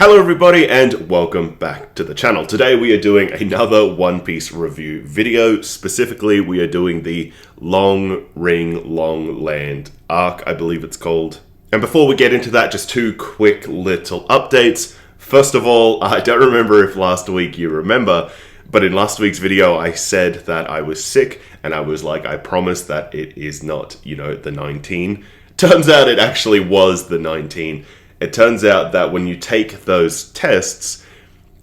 Hello everybody and welcome back to the channel. Today we are doing another One Piece review video. Specifically, we are doing the Long Ring Long Land arc, I believe it's called. And before we get into that, just two quick little updates. First of all, I don't remember if last week you remember, but in last week's video I said that I was sick and I was like, I promise that it is not, the 19. Turns out it actually was the 19. It turns out that when you take those tests,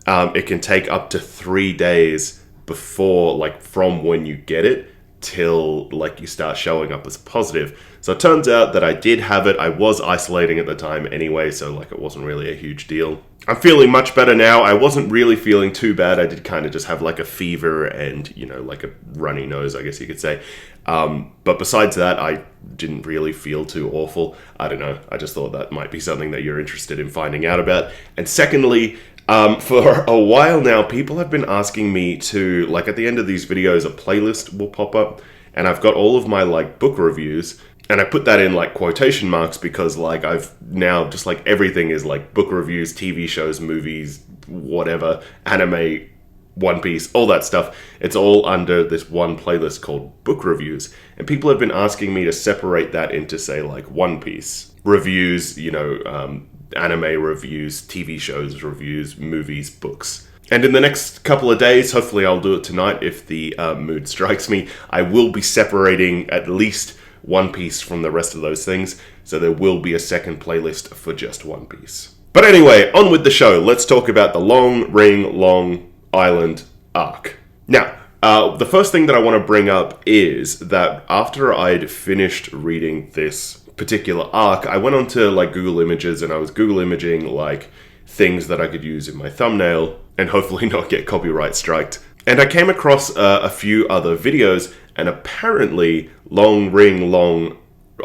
it can take up to 3 days before, from when you get it till, you start showing up as positive. So it turns out that I did have it. I was isolating at the time anyway, so, it wasn't really a huge deal. I'm feeling much better now. I wasn't really feeling too bad. I did kind of just have, a fever and, a runny nose, I guess you could say. But besides that, I didn't really feel too awful. I don't know. I just thought that might be something that you're interested in finding out about. And secondly, for a while now, people have been asking me to, at the end of these videos, a playlist will pop up. And I've got all of my, book reviews. And I put that in, quotation marks because, I've now, just, everything is, book reviews, TV shows, movies, whatever, anime, One Piece, all that stuff. It's all under this one playlist called Book Reviews. And people have been asking me to separate that into, say, One Piece reviews, anime reviews, TV shows reviews, movies, books. And in the next couple of days, hopefully I'll do it tonight if the mood strikes me, I will be separating at least One Piece from the rest of those things. So there will be a second playlist for just One Piece. But anyway, on with the show. Let's talk about the Long Ring Long Island arc. Now, the first thing that I want to bring up is that after I'd finished reading this particular arc, I went onto Google Images and I was Google imaging things that I could use in my thumbnail and hopefully not get copyright striked. And I came across a few other videos, and apparently Long Ring Long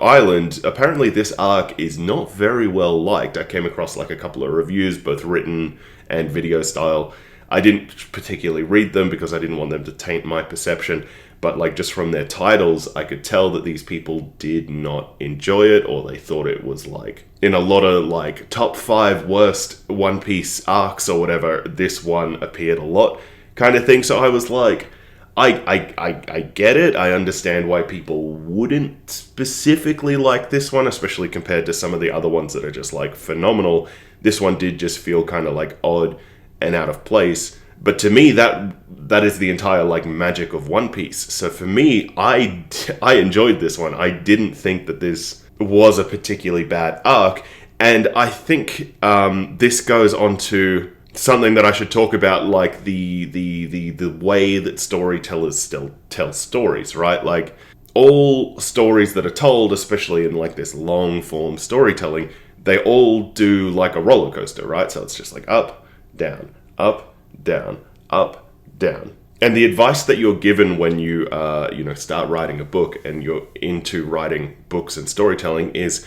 Island, apparently this arc is not very well liked. I came across a couple of reviews, both written and video style. I didn't particularly read them because I didn't want them to taint my perception, but just from their titles, I could tell that these people did not enjoy it, or they thought it was in a lot of top 5 worst One Piece arcs or whatever, this one appeared a lot kind of thing. So I was I get it. I understand why people wouldn't specifically like this one, especially compared to some of the other ones that are just phenomenal. This one did just feel kind of odd and out of place. But to me, that is the entire magic of One Piece. So for me, I enjoyed this one. I didn't think that this was a particularly bad arc, and I think this goes on to something that I should talk about, the way that storytellers still tell stories, right? All stories that are told, especially in this long form storytelling, they all do a roller coaster, right? So it's just up, down, up, down, up, down. And the advice that you're given when you, start writing a book and you're into writing books and storytelling is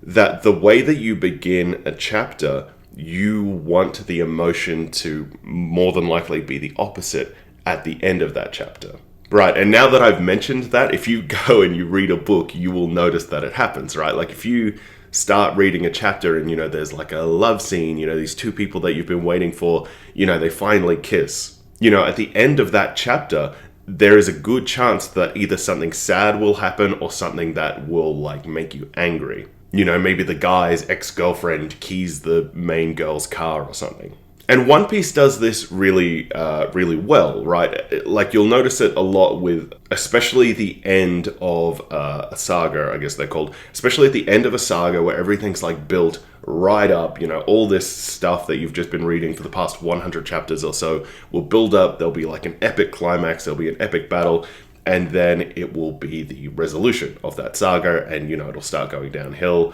that the way that you begin a chapter, you want the emotion to more than likely be the opposite at the end of that chapter. Right, and now that I've mentioned that, if you go and you read a book, you will notice that it happens, right? If you start reading a chapter and, there's a love scene, these two people that you've been waiting for, they finally kiss. At the end of that chapter, there is a good chance that either something sad will happen or something that will, make you angry. Maybe the guy's ex-girlfriend keys the main girl's car or something. And One Piece does this really, really well, right? You'll notice it a lot with, especially the end of a saga, I guess they're called. Especially at the end of a saga where everything's built right up, all this stuff that you've just been reading for the past 100 chapters or so will build up. There'll be an epic climax, there'll be an epic battle, and then it will be the resolution of that saga, and, it'll start going downhill.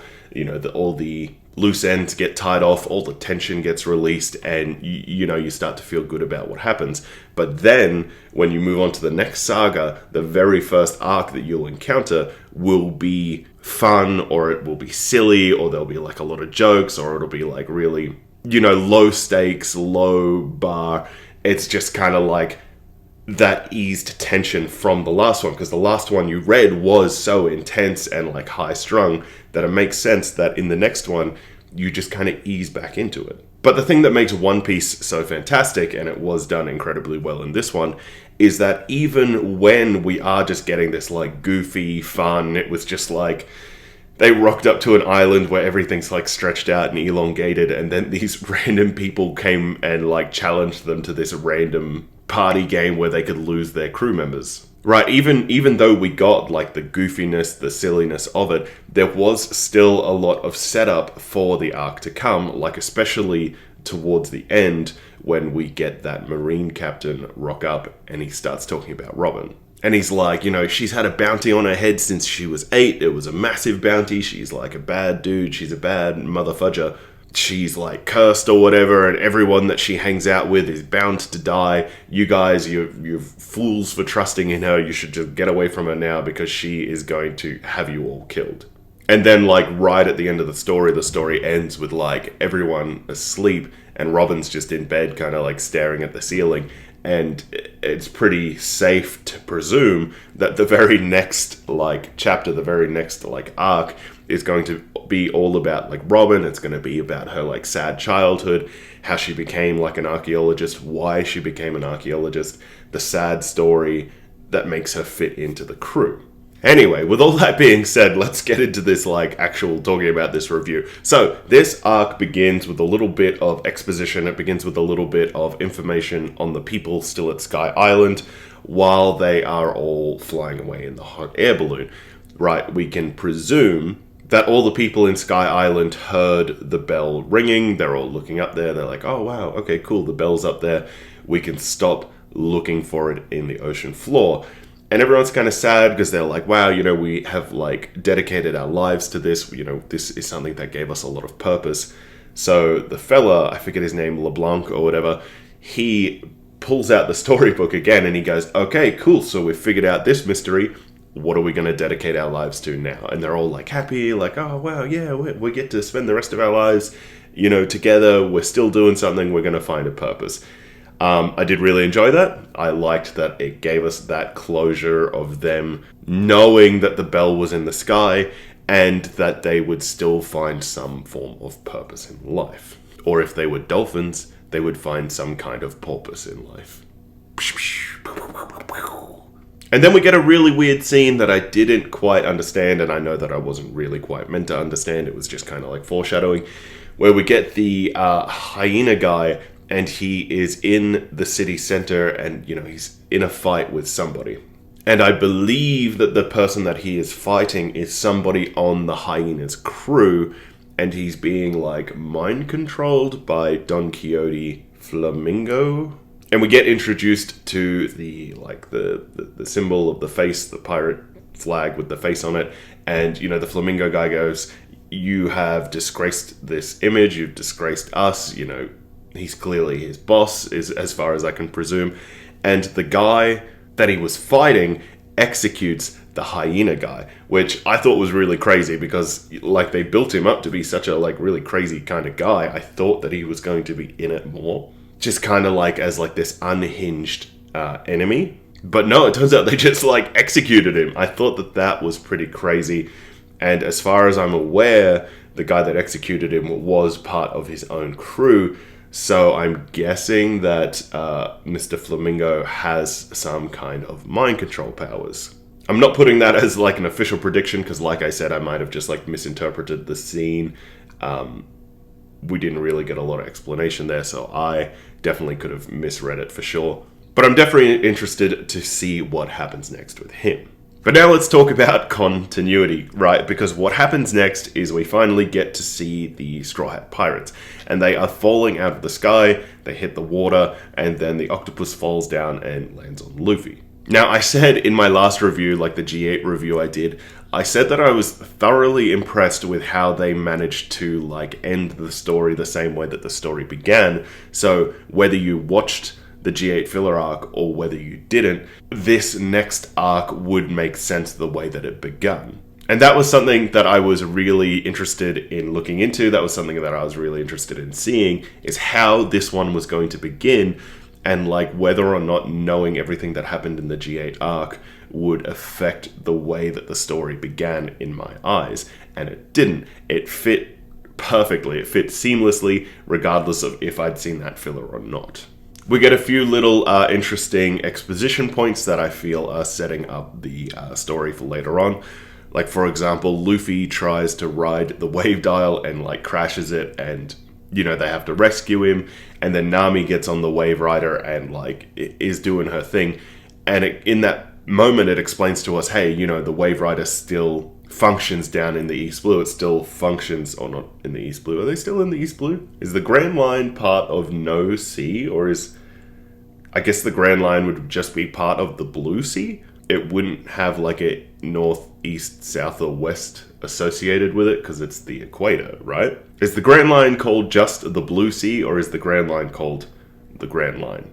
All the loose ends get tied off, all the tension gets released, and you start to feel good about what happens. But then when you move on to the next saga, the very first arc that you'll encounter will be fun, or it will be silly, or there'll be a lot of jokes, or it'll be really, low stakes, low bar. It's just kind of that eased tension from the last one, because the last one you read was so intense and high strung that it makes sense that in the next one you just kind of ease back into it. But the thing that makes One Piece so fantastic, and it was done incredibly well in this one, is that even when we are just getting this like goofy fun, it was just like they rocked up to an island where everything's like stretched out and elongated, and then these random people came and like challenged them to this random party game where they could lose their crew members. Right, even though we got like the goofiness, the silliness of it, there was still a lot of setup for the arc to come, like especially towards the end when we get that Marine captain rock up and he starts talking about Robin. And he's like, you know, she's had a bounty on her head since she was 8. It was a massive bounty. She's like a bad dude. She's a bad motherfudger. She's like cursed or whatever, and everyone that she hangs out with is bound to die. You guys, you're fools for trusting in her. You should just get away from her now because she is going to have you all killed. And then like right at the end of the story ends with like everyone asleep and Robin's just in bed kind of like staring at the ceiling. And it's pretty safe to presume that the very next like chapter, the very next like arc is going to be all about like Robin. It's going to be about her like sad childhood, how she became like an archaeologist, why she became an archaeologist, the sad story that makes her fit into the crew. Anyway, with all that being said, let's get into this like actual talking about this review. So this arc begins with a little bit of exposition. It begins with a little bit of information on the people still at Sky Island while they are all flying away in the hot air balloon. Right, we can presume that all the people in Sky Island heard the bell ringing. They're all looking up there. They're like, oh wow, okay, cool, the bell's up there. We can stop looking for it in the ocean floor. And everyone's kind of sad because they're like, wow, you know, we have like dedicated our lives to this. You know, this is something that gave us a lot of purpose. So the fella, I forget his name, LeBlanc or whatever, he pulls out the storybook again and he goes, okay, cool. So we've figured out this mystery. What are we going to dedicate our lives to now? And they're all like happy, like, oh, wow, yeah, we get to spend the rest of our lives, you know, together. We're still doing something. We're going to find a purpose. I did really enjoy that. I liked that it gave us that closure of them knowing that the bell was in the sky and that they would still find some form of purpose in life. Or if they were dolphins, they would find some kind of porpoise in life. And then we get a really weird scene that I didn't quite understand, and I know that I wasn't really quite meant to understand. It was just kind of like foreshadowing, where we get the hyena guy, and he is in the city center, and, you know, he's in a fight with somebody. And I believe that the person that he is fighting is somebody on the hyena's crew, and he's being, like, mind-controlled by Don Quixote Flamingo. And we get introduced to the symbol of the face, the pirate flag with the face on it. And, you know, the flamingo guy goes, you have disgraced this image, you've disgraced us, you know, he's clearly his boss, is as far as I can presume. And the guy that he was fighting executes the hyena guy, which I thought was really crazy because, like, they built him up to be such a, like, really crazy kind of guy. I thought that he was going to be in it more. Just kind of like as like this unhinged enemy. But no, it turns out they just like executed him. I thought that that was pretty crazy. And as far as I'm aware, the guy that executed him was part of his own crew. So I'm guessing that Mr. Flamingo has some kind of mind control powers. I'm not putting that as like an official prediction because, like I said, I might have just like misinterpreted the scene. We didn't really get a lot of explanation there, so I definitely could have misread it for sure. But I'm definitely interested to see what happens next with him. But now let's talk about continuity, right? Because what happens next is we finally get to see the Straw Hat Pirates. And they are falling out of the sky, they hit the water, and then the octopus falls down and lands on Luffy. Now, I said in my last review, like the G8 review I did, I said that I was thoroughly impressed with how they managed to like end the story the same way that the story began. So whether you watched the G8 filler arc or whether you didn't, this next arc would make sense the way that it began. And that was something that I was really interested in looking into. That was something that I was really interested in seeing, is how this one was going to begin, and like whether or not knowing everything that happened in the G8 arc would affect the way that the story began in my eyes. And it didn't. It fit perfectly. It fit seamlessly, regardless of if I'd seen that filler or not. We get a few little interesting exposition points that I feel are setting up the story for later on. Like, for example, Luffy tries to ride the wave dial and, like, crashes it, and, you know, they have to rescue him. And then Nami gets on the wave rider and, like, is doing her thing. And in that moment, it explains to us, hey, you know, the wave rider still functions down in the East Blue. It still functions, or not in the East Blue. Are they still in the East Blue? Is the Grand Line part of No Sea, or is... I guess the Grand Line would just be part of the Blue Sea? It wouldn't have like a north, east, south, or west associated with it because it's the equator, right? Is the Grand Line called just the Blue Sea, or is the Grand Line called the Grand Line?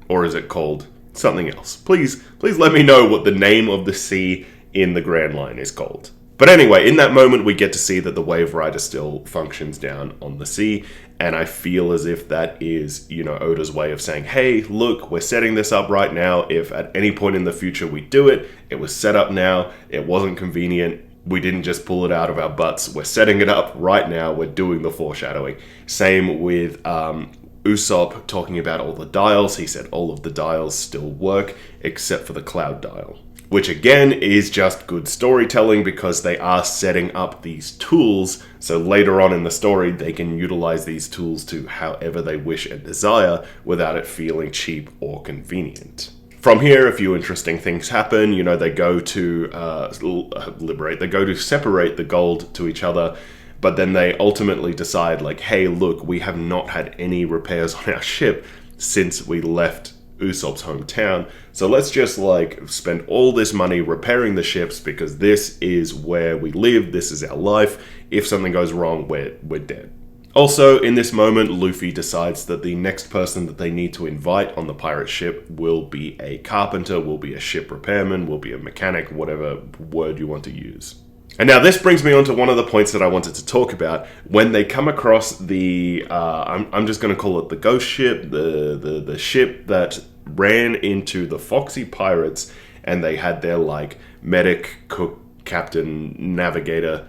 Or is it called something else? Please let me know what the name of the sea in the Grand Line is called. But anyway, in that moment, we get to see that the Wave Rider still functions down on the sea, and I feel as if that is, you know, Oda's way of saying, hey, look, we're setting this up right now. If at any point in the future we do it, it was set up now, it wasn't convenient, we didn't just pull it out of our butts, we're setting it up right now, we're doing the foreshadowing. Same with Usopp talking about all the dials. He said all of the dials still work, except for the cloud dial. Which again is just good storytelling because they are setting up these tools so later on in the story they can utilize these tools to however they wish and desire without it feeling cheap or convenient. From here, a few interesting things happen. You know, they go to they go to separate the gold to each other, but then they ultimately decide like, hey, look, we have not had any repairs on our ship since we left Usopp's hometown, so let's just like spend all this money repairing the ships because this is where we live, this is our life. If something goes wrong, we're dead. Also, in this moment, Luffy decides that the next person that they need to invite on the pirate ship will be a carpenter, will be a ship repairman, will be a mechanic, whatever word you want to use. And now this brings me on to one of the points that I wanted to talk about. When they come across the, I'm just going to call it the ghost ship, the ship that ran into the Foxy pirates, and they had their like medic, cook, captain, navigator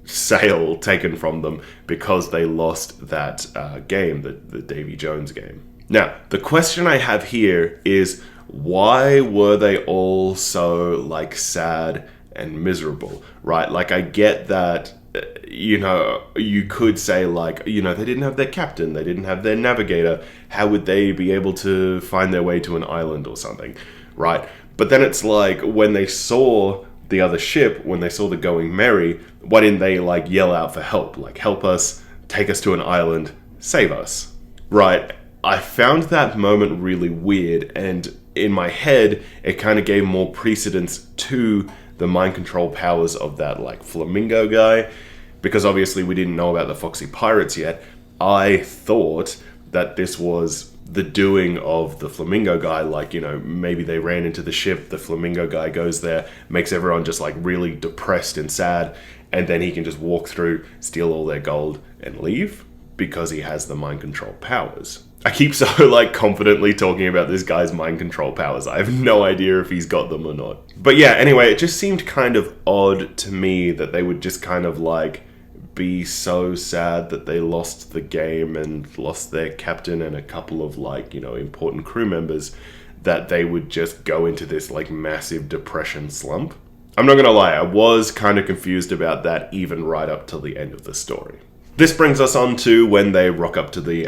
sail taken from them because they lost that game, the Davy Jones game. Now, the question I have here is, why were they all so like sad and miserable, right? Like, I get that, you know, you could say like, you know, they didn't have their captain, they didn't have their navigator, how would they be able to find their way to an island or something, right? But then it's like, when they saw the other ship, when they saw the Going Merry, why didn't they like yell out for help? Like, help us, take us to an island, save us, right? I found that moment really weird, and in my head, it kind of gave more precedence to the mind control powers of that like flamingo guy, because obviously we didn't know about the Foxy pirates yet. I thought that this was the doing of the flamingo guy, like, you know, maybe they ran into the ship, the flamingo guy goes there, makes everyone just like really depressed and sad, and then he can just walk through, steal all their gold and leave because he has the mind control powers. I keep so like confidently talking about this guy's mind control powers. I have no idea if he's got them or not. But yeah, anyway, it just seemed kind of odd to me that they would just kind of like be so sad that they lost the game and lost their captain and a couple of like, you know, important crew members, that they would just go into this like massive depression slump. I'm not gonna lie, I was kind of confused about that even right up till the end of the story. This brings us on to when they rock up to the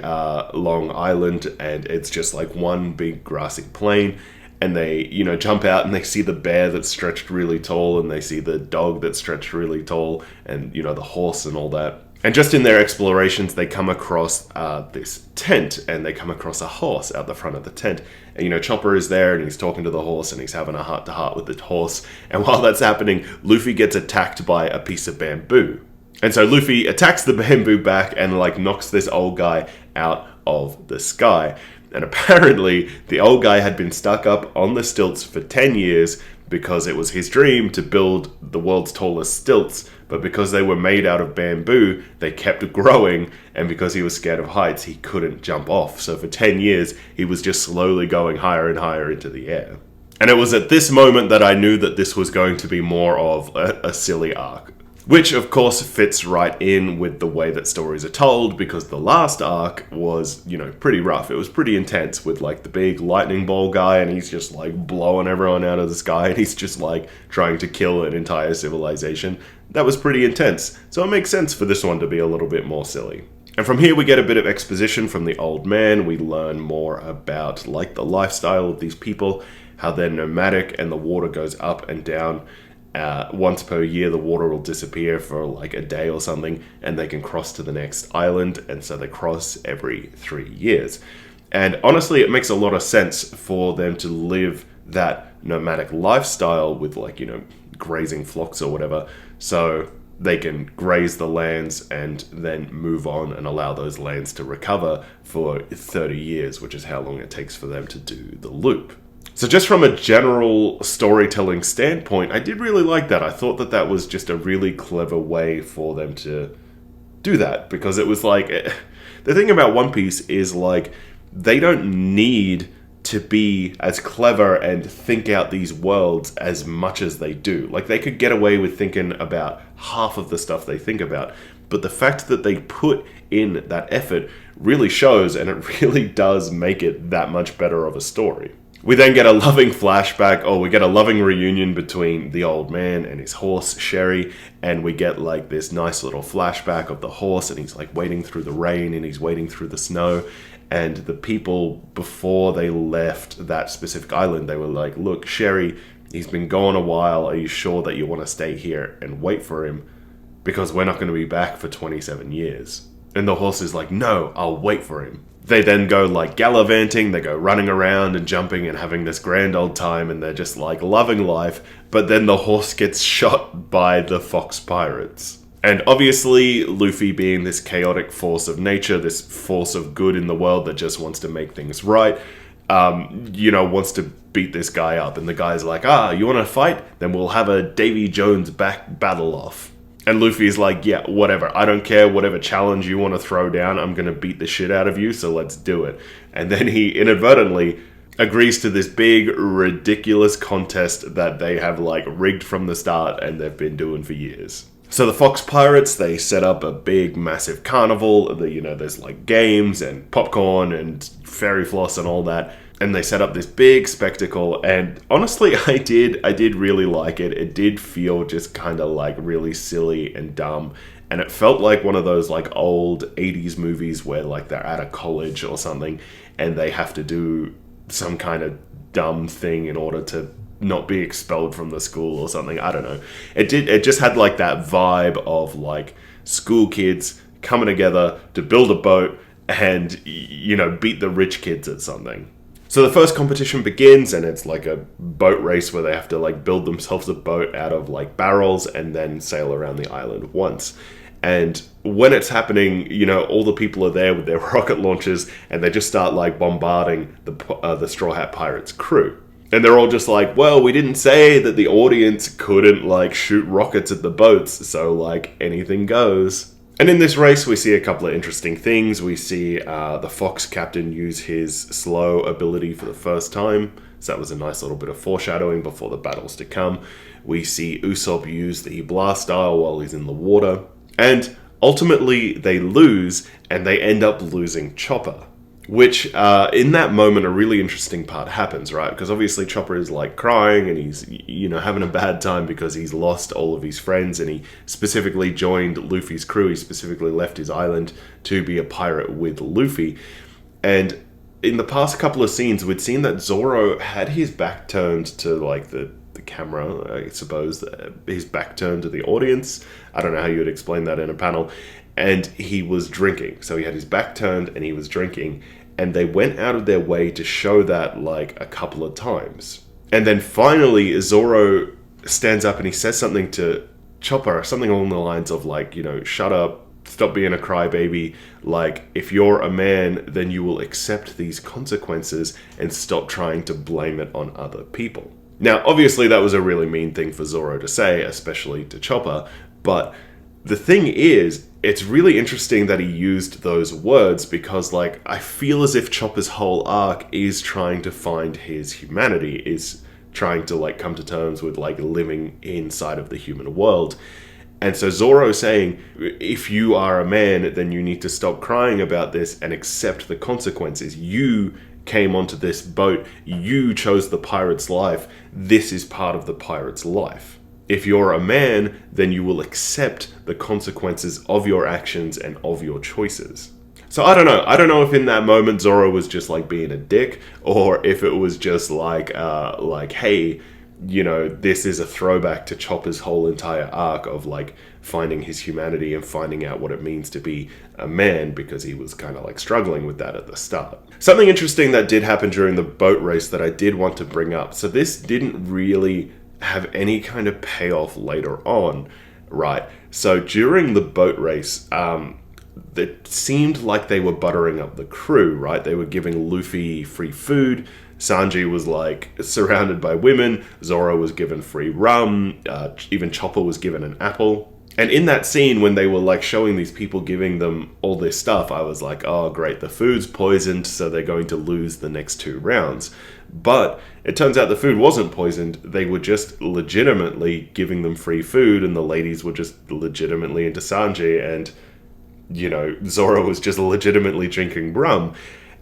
Long Island, and it's just like one big grassy plain, and they, you know, jump out and they see the bear that's stretched really tall, and they see the dog that's stretched really tall, and, you know, the horse and all that. And just in their explorations, they come across this tent, and they come across a horse out the front of the tent. And, you know, Chopper is there, and he's talking to the horse, and he's having a heart-to-heart with the horse. And while that's happening, Luffy gets attacked by a piece of bamboo. And so Luffy attacks the bamboo back and like knocks this old guy out of the sky. And apparently the old guy had been stuck up on the stilts for 10 years because it was his dream to build the world's tallest stilts. But because they were made out of bamboo, they kept growing. And because he was scared of heights, he couldn't jump off. So for 10 years, he was just slowly going higher and higher into the air. And it was at this moment that I knew that this was going to be more of a silly arc. Which, of course, fits right in with the way that stories are told, because the last arc was, pretty rough. It was pretty intense with, like, the big lightning ball guy, and he's just, like, blowing everyone out of the sky, and he's just, like, trying to kill an entire civilization. That was pretty intense. So it makes sense for this one to be a little bit more silly. And from here we get a bit of exposition from the old man. We learn more about, like, the lifestyle of these people, how they're nomadic, and the water goes up and down. Once per year, the water will disappear for like a day or something, and they can cross to the next island, and so they cross every 3 years. And honestly, it makes a lot of sense for them to live that nomadic lifestyle with, like, grazing flocks or whatever, so they can graze the lands and then move on and allow those lands to recover for 30 years, which is how long it takes for them to do the loop. So just from a general storytelling standpoint, I did really like that. I thought that that was just a really clever way for them to do that, because it was like, the thing about One Piece is, like, they don't need to be as clever and think out these worlds as much as they do. Like, they could get away with thinking about half of the stuff they think about, but the fact that they put in that effort really shows, and it really does make it that much better of a story. We then get a loving flashback, or we get a loving reunion between the old man and his horse, Sherry, and we get, like, this nice little flashback of the horse, and he's, like, wading through the rain, and he's wading through the snow, and the people, before they left that specific island, they were like, look, Sherry, he's been gone a while, are you sure that you want to stay here and wait for him? Because we're not going to be back for 27 years. And the horse is like, no, I'll wait for him. They then go, like, gallivanting, they go running around and jumping and having this grand old time, and they're just, like, loving life, but then the horse gets shot by the Fox Pirates. And obviously, Luffy, being this chaotic force of nature, this force of good in the world that just wants to make things right, wants to beat this guy up. And the guy's like, you want to fight? Then we'll have a Davy Jones back battle off. And Luffy's like, yeah, whatever. I don't care. Whatever challenge you want to throw down, I'm going to beat the shit out of you, so let's do it. And then he inadvertently agrees to this big, ridiculous contest that they have, like, rigged from the start and they've been doing for years. So the Fox Pirates, they set up a big, massive carnival. There's, like, games and popcorn and fairy floss and all that. And they set up this big spectacle, and honestly, I did really like it. It did feel just kind of, like, really silly and dumb, and it felt like one of those, like, old 80s movies where, like, they're at a college or something, and they have to do some kind of dumb thing in order to not be expelled from the school or something. I don't know. It just had, like, that vibe of, like, school kids coming together to build a boat and, beat the rich kids at something. So the first competition begins, and it's like a boat race where they have to, like, build themselves a boat out of, like, barrels and then sail around the island once. And when it's happening, all the people are there with their rocket launchers, and they just start, like, bombarding the Straw Hat Pirates crew. And they're all just like, well, we didn't say that the audience couldn't, like, shoot rockets at the boats, so, like, anything goes. And in this race, we see a couple of interesting things. We see the Fox captain use his slow ability for the first time. So that was a nice little bit of foreshadowing before the battles to come. We see Usopp use the blast style while he's in the water. And ultimately, they lose, and they end up losing Chopper. Which, in that moment, a really interesting part happens, right? Because obviously Chopper is, like, crying, and he's, having a bad time because he's lost all of his friends, and he specifically joined Luffy's crew. He specifically left his island to be a pirate with Luffy. And in the past couple of scenes, we'd seen that Zoro had his back turned to, like, the camera, I suppose. His back turned to the audience. I don't know how you would explain that in a panel. And he was drinking. So he had his back turned and he was drinking. And they went out of their way to show that, like, a couple of times. And then finally, Zoro stands up and he says something to Chopper, something along the lines of, like, shut up, stop being a crybaby. Like, if you're a man, then you will accept these consequences and stop trying to blame it on other people. Now, obviously, that was a really mean thing for Zoro to say, especially to Chopper. But the thing is, it's really interesting that he used those words because, like, I feel as if Chopper's whole arc is trying to find his humanity, is trying to, like, come to terms with, like, living inside of the human world. And so Zoro saying, if you are a man, then you need to stop crying about this and accept the consequences. You came onto this boat. You chose the pirate's life. This is part of the pirate's life. If you're a man, then you will accept the consequences of your actions and of your choices. So I don't know. I don't know if in that moment Zoro was just like being a dick, or if it was just like, hey, you know, this is a throwback to Chopper's whole entire arc of like finding his humanity and finding out what it means to be a man, because he was kind of like struggling with that at the start. Something interesting that did happen during the boat race that I did want to bring up. So this didn't really have any kind of payoff later on, right? So during the boat race, it seemed like they were buttering up the crew, right? They were giving Luffy free food. Sanji was like surrounded by women. Zoro was given free rum. Even Chopper was given an apple. And in that scene, when they were like showing these people giving them all this stuff, I was like, oh great, the food's poisoned, so they're going to lose the next 2 rounds. But it turns out the food wasn't poisoned. They were just legitimately giving them free food, and the ladies were just legitimately into Sanji, and, you know, Zoro was just legitimately drinking rum.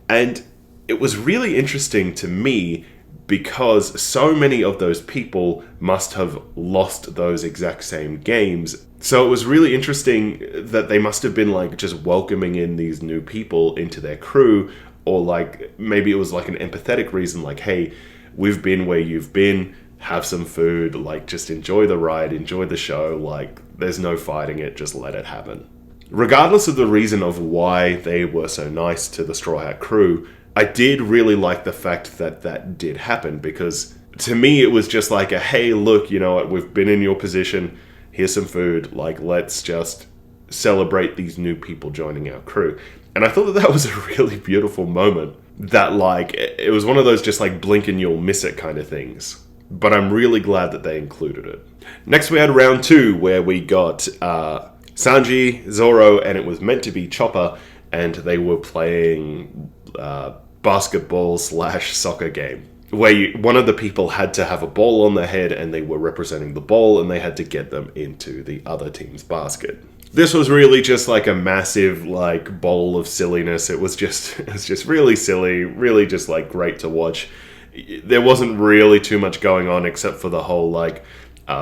And it was really interesting to me because so many of those people must have lost those exact same games. So it was really interesting that they must have been like just welcoming in these new people into their crew, or like maybe it was like an empathetic reason, like, hey, we've been where you've been, have some food, like just enjoy the ride, enjoy the show, like there's no fighting it, just let it happen. Regardless of the reason of why they were so nice to the Straw Hat crew, I did really like the fact that that did happen, because to me it was just like a, hey, look, you know what, we've been in your position, here's some food, like let's just celebrate these new people joining our crew. And I thought that that was a really beautiful moment, that like, it was one of those just like blink and you'll miss it kind of things. But I'm really glad that they included it. Next we had round 2, where we got Sanji, Zoro, and it was meant to be Chopper, and they were playing basketball / soccer game, where one of the people had to have a ball on their head, and they were representing the ball, and they had to get them into the other team's basket. This was really just like a massive like bowl of silliness. It was just really silly, really just like great to watch. There wasn't really too much going on except for the whole like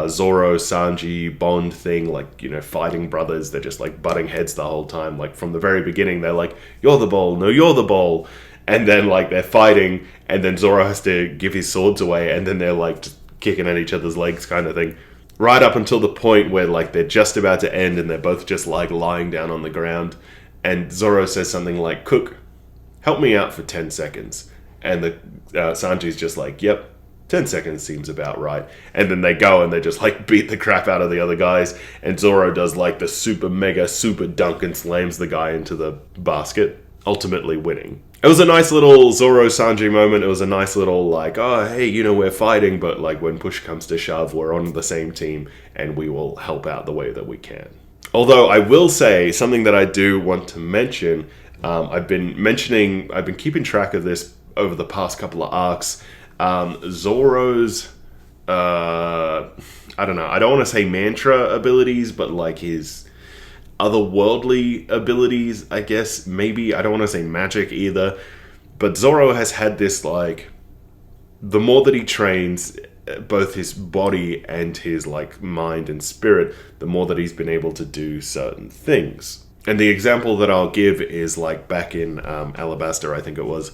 Zoro, Sanji, Bond thing, like, you know, fighting brothers. They're just like butting heads the whole time. Like from the very beginning, they're like, you're the ball, no, you're the ball. And then like they're fighting, and then Zoro has to give his swords away, and then they're like just kicking at each other's legs kind of thing. Right up until the point where like they're just about to end, and they're both just like lying down on the ground. And Zoro says something like, Cook, help me out for 10 seconds. And the Sanji's just like, yep, 10 seconds seems about right. And then they go and they just like beat the crap out of the other guys. And Zoro does like the super mega super dunk and slams the guy into the basket, ultimately winning. It was a nice little Zoro-Sanji moment. It was a nice little like, oh, hey, you know, we're fighting, but like when push comes to shove, we're on the same team and we will help out the way that we can. Although I will say something that I do want to mention, I've been keeping track of this over the past couple of arcs. Zoro's, I don't know, I don't want to say mantra abilities, but like his otherworldly abilities, I guess, maybe. I don't want to say magic either, but Zoro has had this like, the more that he trains both his body and his like mind and spirit, the more that he's been able to do certain things. And the example that I'll give is like back in Alabasta, I think it was,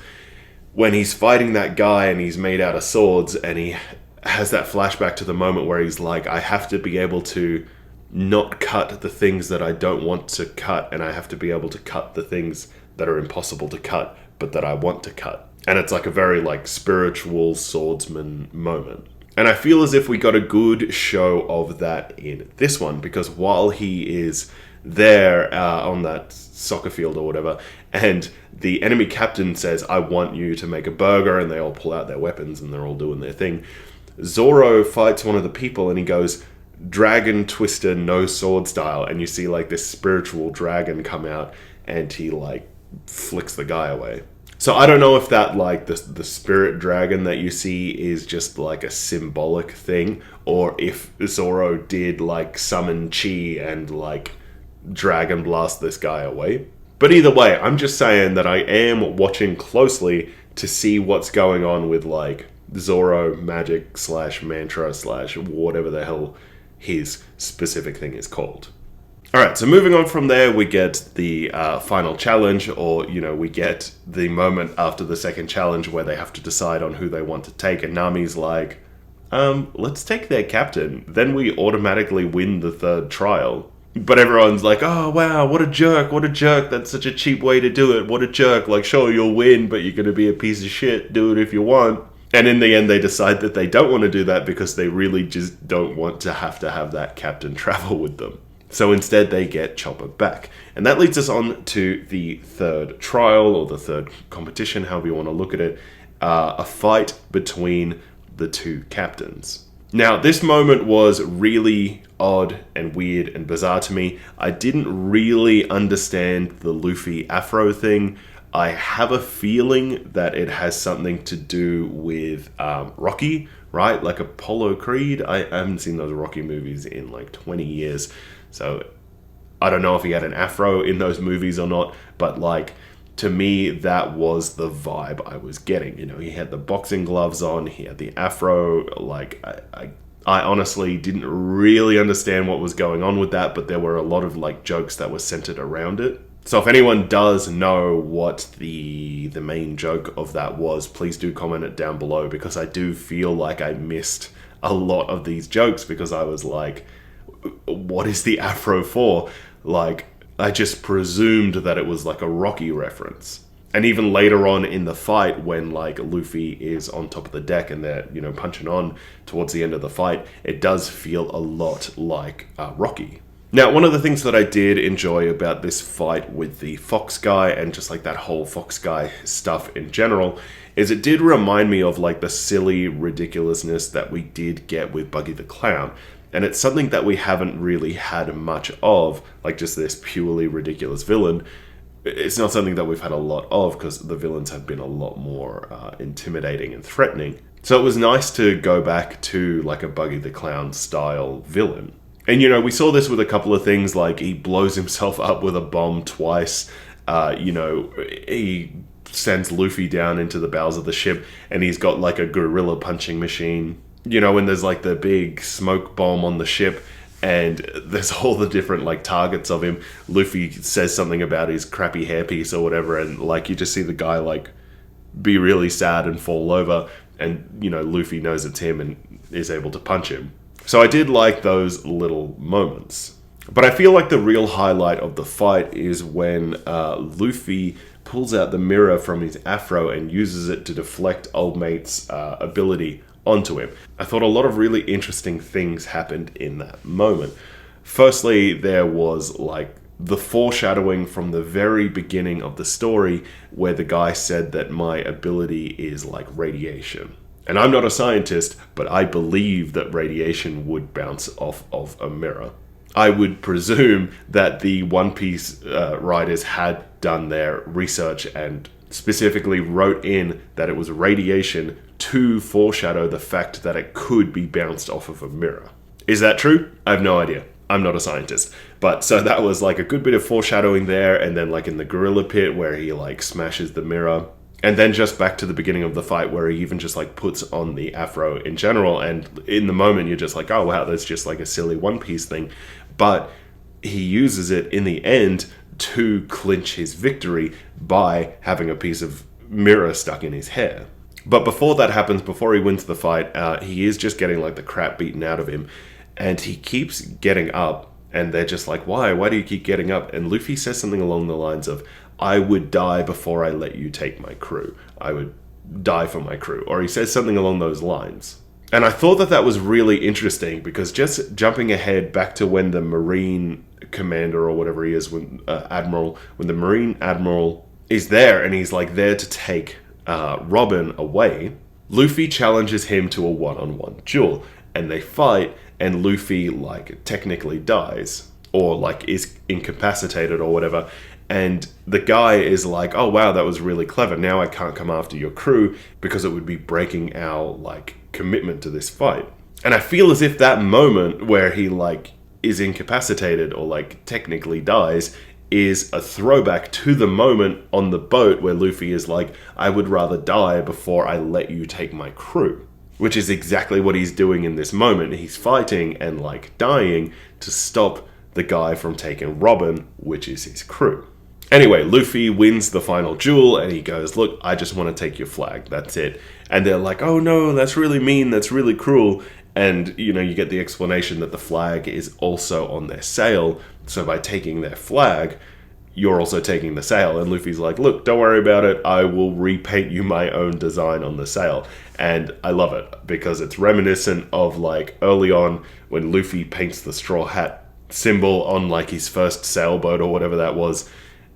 when he's fighting that guy and he's made out of swords, and he has that flashback to the moment where he's like, I have to be able to not cut the things that I don't want to cut, and I have to be able to cut the things that are impossible to cut, but that I want to cut. And it's like a very like spiritual swordsman moment. And I feel as if we got a good show of that in this one, because while he is there on that soccer field or whatever, and the enemy captain says, I want you to make a burger, and they all pull out their weapons and they're all doing their thing, Zoro fights one of the people and he goes, Dragon Twister no sword style, and you see like this spiritual dragon come out and he like flicks the guy away. So I don't know if that, like, the spirit dragon that you see is just like a symbolic thing, or if Zoro did like summon chi and like dragon blast this guy away. But either way, I'm just saying that I am watching closely to see what's going on with like Zoro magic slash mantra slash whatever the hell his specific thing is called. Alright, so moving on from there, we get the final challenge, or, you know, we get the moment after the second challenge where they have to decide on who they want to take, and Nami's like, let's take their captain, then we automatically win the third trial. But everyone's like, oh wow, what a jerk, that's such a cheap way to do it, what a jerk, like sure you'll win, but you're gonna be a piece of shit, do it if you want. And in the end they decide that they don't want to do that because they really just don't want to have that captain travel with them. So instead they get Chopper back. And that leads us on to the third trial, or the third competition, however you want to look at it. A fight between the two captains. Now, this moment was really odd and weird and bizarre to me. I didn't really understand the Luffy afro thing. I have a feeling that it has something to do with Rocky, right? Like Apollo Creed. I haven't seen those Rocky movies in like 20 years. So I don't know if he had an afro in those movies or not, but like, to me, that was the vibe I was getting. You know, he had the boxing gloves on, he had the afro. Like, I honestly didn't really understand what was going on with that, but there were a lot of like jokes that were centered around it. So if anyone does know what the main joke of that was, please do comment it down below, because I do feel like I missed a lot of these jokes because I was like, what is the afro for? Like, I just presumed that it was like a Rocky reference. And even later on in the fight, when like Luffy is on top of the deck and they're, you know, punching on towards the end of the fight, it does feel a lot like Rocky. Now, one of the things that I did enjoy about this fight with the Fox guy, and just like that whole Fox guy stuff in general, is it did remind me of like the silly ridiculousness that we did get with Buggy the Clown. And it's something that we haven't really had much of, like just this purely ridiculous villain. It's not something that we've had a lot of, because the villains have been a lot more intimidating and threatening. So it was nice to go back to like a Buggy the Clown style villain. And, you know, we saw this with a couple of things, like he blows himself up with a bomb twice. You know, he sends Luffy down into the bowels of the ship, and he's got like a gorilla punching machine. You know, when there's like the big smoke bomb on the ship, and there's all the different like targets of him. Luffy says something about his crappy hairpiece or whatever, and like you just see the guy like be really sad and fall over, and, you know, Luffy knows it's him and is able to punch him. So I did like those little moments. But I feel like the real highlight of the fight is when Luffy pulls out the mirror from his afro and uses it to deflect Old Mate's ability onto him. I thought a lot of really interesting things happened in that moment. Firstly, there was like the foreshadowing from the very beginning of the story where the guy said that my ability is like radiation. And I'm not a scientist, but I believe that radiation would bounce off of a mirror. I would presume that the One Piece writers had done their research and specifically wrote in that it was radiation to foreshadow the fact that it could be bounced off of a mirror. Is that true? I have no idea. I'm not a scientist. But so that was like a good bit of foreshadowing there, and then like in the gorilla pit where he like smashes the mirror. And then just back to the beginning of the fight where he even just like puts on the afro in general, and in the moment you're just like, oh wow, that's just like a silly One Piece thing. But he uses it in the end to clinch his victory by having a piece of mirror stuck in his hair. But before that happens, before he wins the fight, he is just getting like the crap beaten out of him, and he keeps getting up, and they're just like, why do you keep getting up? And Luffy says something along the lines of, I would die before I let you take my crew. I would die for my crew. Or he says something along those lines. And I thought that was really interesting, because just jumping ahead back to when the Marine commander or whatever he is, when the Marine Admiral is there and he's like there to take Robin away, Luffy challenges him to a one-on-one duel, and they fight, and Luffy like technically dies, or like is incapacitated or whatever. And the guy is like, oh wow, that was really clever. Now I can't come after your crew because it would be breaking our like commitment to this fight. And I feel as if that moment where he like is incapacitated or like technically dies is a throwback to the moment on the boat where Luffy is like, I would rather die before I let you take my crew. Which is exactly what he's doing in this moment. He's fighting and like dying to stop the guy from taking Robin, which is his crew. Anyway, Luffy wins the final duel and he goes, look, I just want to take your flag, that's it. And they're like, oh no, that's really mean, that's really cruel. And, you know, you get the explanation that the flag is also on their sail. So by taking their flag, you're also taking the sail. And Luffy's like, look, don't worry about it. I will repaint you my own design on the sail. And I love it because it's reminiscent of like early on when Luffy paints the straw hat symbol on like his first sailboat or whatever that was.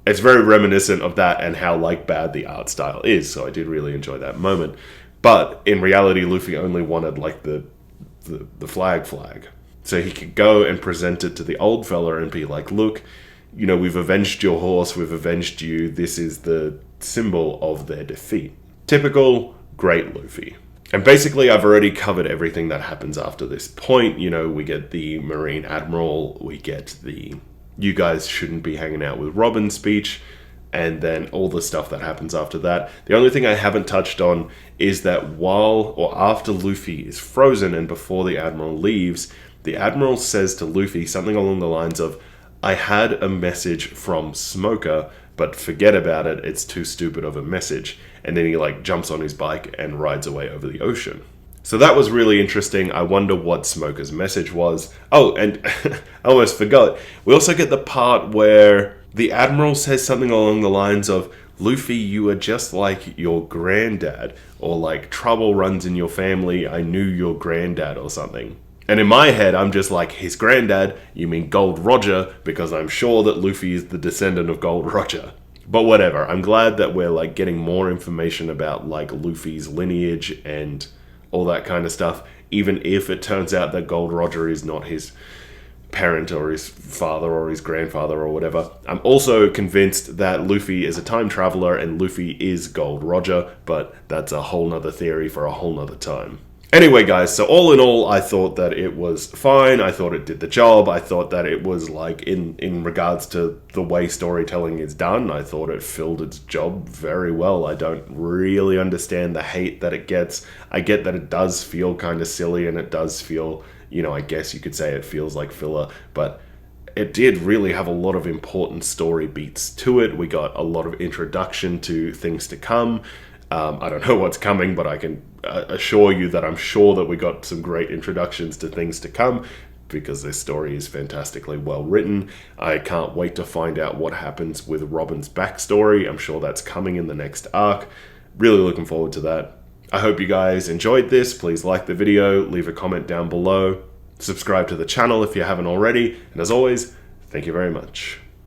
It's very reminiscent of that and how like bad the art style is. So I did really enjoy that moment. But in reality, Luffy only wanted like the flag. So he could go and present it to the old fella and be like, look, you know, we've avenged your horse, we've avenged you. This is the symbol of their defeat. Typical great Luffy. And basically, I've already covered everything that happens after this point. You know, we get the Marine Admiral, we get the you guys shouldn't be hanging out with Robin speech, and then all the stuff that happens after that. The only thing I haven't touched on is that while or after Luffy is frozen and before the Admiral leaves, the Admiral says to Luffy something along the lines of, I had a message from Smoker, but forget about it, it's too stupid of a message. And then he like jumps on his bike and rides away over the ocean. So that was really interesting. I wonder what Smoker's message was. Oh, and I almost forgot. We also get the part where the Admiral says something along the lines of, Luffy, you are just like your granddad, or like trouble runs in your family, I knew your granddad or something. And in my head, I'm just like, his granddad, you mean Gold Roger, because I'm sure that Luffy is the descendant of Gold Roger. But whatever, I'm glad that we're like getting more information about like Luffy's lineage and all that kind of stuff, even if it turns out that Gold Roger is not his parent or his father or his grandfather or whatever. I'm also convinced that Luffy is a time traveler and Luffy is Gold Roger, but that's a whole nother theory for a whole nother time. Anyway, guys, so all in all, I thought that it was fine. I thought it did the job. I thought that it was, like, in regards to the way storytelling is done, I thought it filled its job very well. I don't really understand the hate that it gets. I get that it does feel kind of silly, and it does feel, you know, I guess you could say it feels like filler, but it did really have a lot of important story beats to it. We got a lot of introduction to things to come. I don't know what's coming, but I can assure you that I'm sure that we got some great introductions to things to come because this story is fantastically well written. I can't wait to find out what happens with Robin's backstory. I'm sure that's coming in the next arc. Really looking forward to that. I hope you guys enjoyed this. Please like the video, leave a comment down below, subscribe to the channel if you haven't already, and as always, thank you very much.